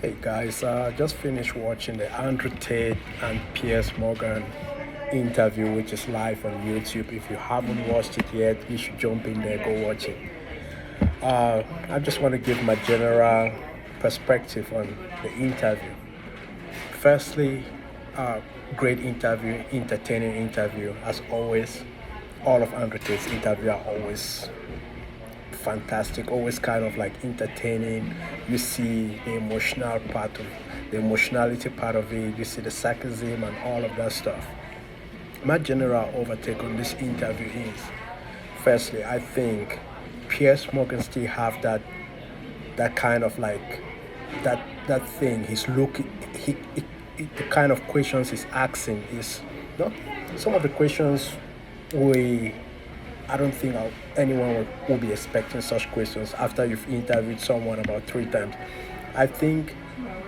Hey guys, just finished watching the Andrew Tate and Piers Morgan interview, which is live on YouTube. If you haven't watched it yet, you should jump in there, go watch it. I just want to give my general perspective on the interview. Firstly, great interview, entertaining interview. As always, all of Andrew Tate's interview are always fantastic, always kind of like entertaining. You see the emotionality part of it, you see the sarcasm and all of that stuff. My general overtake on this interview is, firstly, I think Piers Morgan still have that kind of like that thing. He's looking, the kind of questions he's asking is no. Some of the questions we I don't think anyone will be expecting such questions after you've interviewed someone about 3 times. I think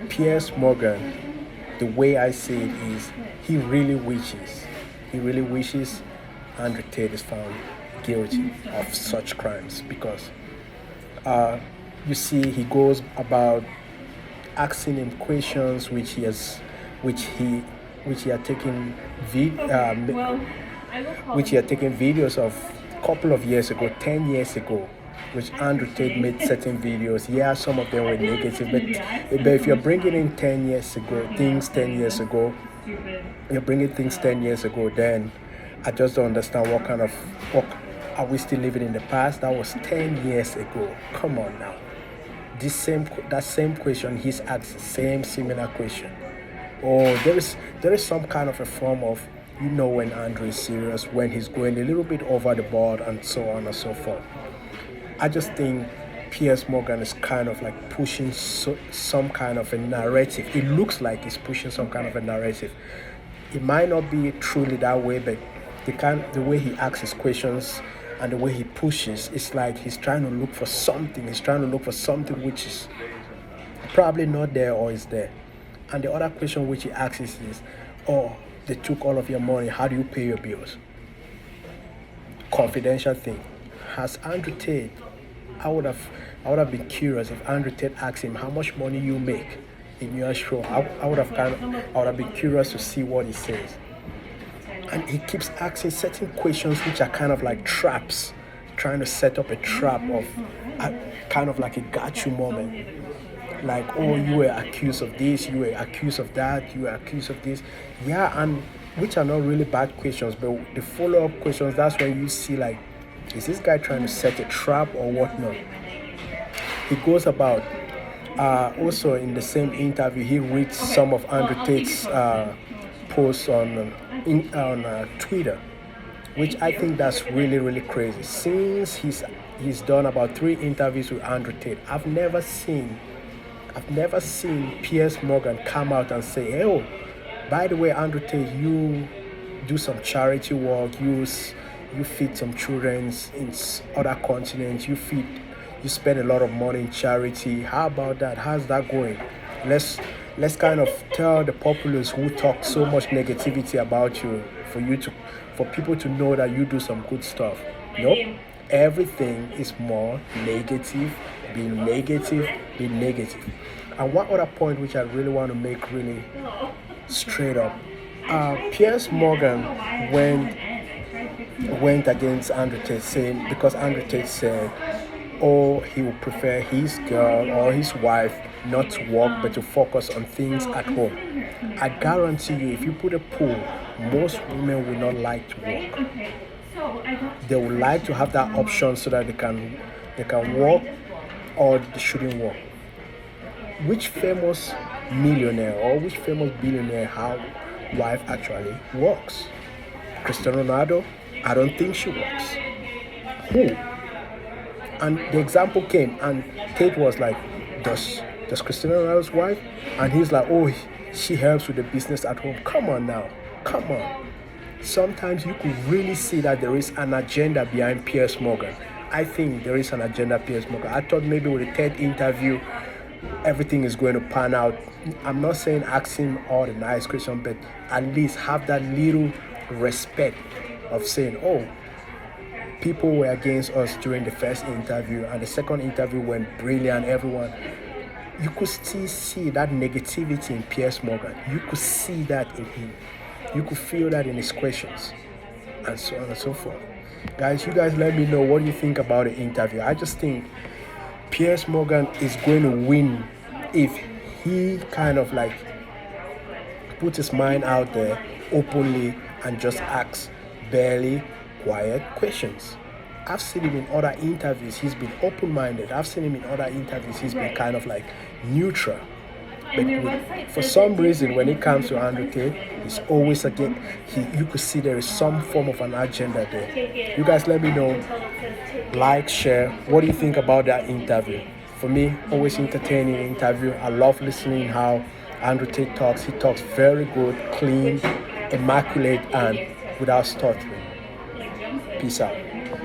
Piers Morgan, the way I see it is, he really wishes Andrew Tate is found guilty of such crimes because you see he goes about asking him questions which he had taken which he had taken videos of a couple of years ago, 10 years ago, which Andrew Tate made certain videos. Yeah, some of them were negative, but if you're bringing in 10 years ago, you're bringing things 10 years ago, then I just don't understand what are we still living in the past? That was 10 years ago. Come on now. That same question, he's asked the same similar question. Or there is some kind of a form of, when Andrew is serious, when he's going a little bit over the board and so on and so forth. I just think Piers Morgan is kind of like pushing some kind of a narrative. It looks like he's pushing some kind of a narrative. It might not be truly that way, but the way he asks his questions and the way he pushes, it's like he's trying to look for something. He's trying to look for something which is probably not there or is there. And the other question which he asks is, they took all of your money, how do you pay your bills? Confidential thing. Has Andrew Tate, I would have been curious if Andrew Tate asked him how much money you make in your show. I would have been curious to see what he says. And he keeps asking certain questions which are kind of like traps, trying to set up a trap of kind of like a got you moment. Like, you were accused of this, you were accused of that, you were accused of this. Yeah, and which are not really bad questions, but the follow-up questions, that's when you see like, is this guy trying to set a trap or whatnot? He goes about, also in the same interview, he reads some of Andrew Tate's posts on Twitter, which I think that's really, really crazy. Since he's done about 3 interviews with Andrew Tate, I've never seen Piers Morgan come out and say, hey, by the way, Andrew Tate, you do some charity work, you feed some children in other continents, you spend a lot of money in charity. How about that? How's that going? Let's kind of tell the populace who talk so much negativity about you, for people to know that you do some good stuff. Nope. Everything is more negative, being negative. And one other point which I really want to make really straight up, Piers Morgan went against Andrew Tate, saying, because Andrew Tate said, he would prefer his girl or his wife not to work but to focus on things at home. I guarantee you, if you put a poll, most women will not like to work. They would like to have that option so that they can work or they shouldn't work. Which famous millionaire or which famous billionaire wife actually works? Cristiano Ronaldo? I don't think she works. Who? And the example came, and Tate was like, does Cristiano Ronaldo's wife? And he's like, she helps with the business at home. Come on now. Come on. Sometimes you could really see that there is an agenda behind Piers Morgan. I think there is an agenda Piers Morgan. I thought maybe with the 3rd interview, everything is going to pan out. I'm not saying ask him all the nice questions, but at least have that little respect of saying, people were against us during the first interview, and the second interview went brilliant. Everyone you could still see that negativity in Piers Morgan. You could see that in him. You could feel that in his questions, and so on and so forth. Guys, you guys let me know what you think about the interview. I just think Piers Morgan is going to win if he kind of like put his mind out there openly and just asks barely quiet questions. I've seen him in other interviews, he's been open-minded. I've seen him in other interviews, he's been kind of like neutral. But for some reason, when it comes to Andrew Tate, he's always again. You could see there is some form of an agenda there. You guys, let me know. Like, share. What do you think about that interview? For me, always entertaining interview. I love listening how Andrew Tate talks. He talks very good, clean, immaculate, and without stuttering. Peace out.